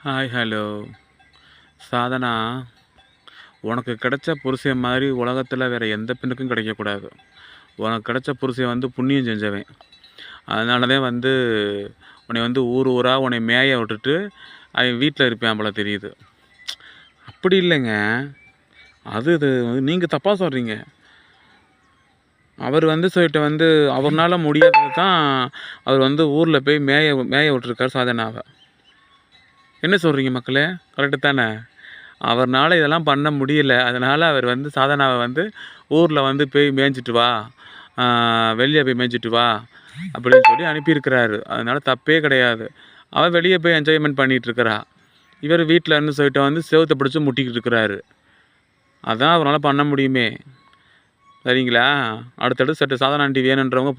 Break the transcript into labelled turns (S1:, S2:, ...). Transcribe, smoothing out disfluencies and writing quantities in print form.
S1: Hi hello Sadhana, உனக்கு கிடைச்ச புருஷன் மாதிரி உலகத்தில் வேறு எந்த பெண்ணுக்கும் கிடைக்கக்கூடாது. உனக்கு கிடைச்ச புருஷன் வந்து புண்ணியம் செஞ்சவன். அதனால தான் வந்து உன்னை வந்து ஊர் ஊராக உன்னை மேய விட்டுட்டு அவன் வீட்டில் இருப்பான் போல தெரியுது. அப்படி இல்லைங்க, இது நீங்கள் தப்பாக சொல்கிறீங்க. அவர் வந்து சொல்லிட்டு வந்து அவர்னால முடியாதது தான் அவர் வந்து ஊரில் போய் மேய மேய விட்டுருக்கார் சாதனாவை. என்ன சொல்கிறீங்க மக்களே? கரெக்டு தானே? அவர்னால இதெல்லாம் பண்ண முடியல. அதனால் அவர் வந்து சாதனாவை வந்து ஊரில் வந்து போய் மேய்ஞ்சிட்டு வா, வெளியே போய் மேய்ஞ்சிட்டு வா அப்படின்னு சொல்லி அனுப்பியிருக்கிறாரு. அதனால் தப்பே கிடையாது. அவள் வெளியே போய் என்ஜாய்மெண்ட் பண்ணிகிட்ருக்கிறா. இவர் வீட்டில் இருந்து சொல்லிட்டு வந்து செவத்தை பிடிச்சி முட்டிக்கிட்டு இருக்கிறாரு. அதான் அவரால் பண்ண முடியுமே. சரிங்களா? அடுத்தடுத்து சட்ட சாதனா ஆண்டி வேணுன்றவங்க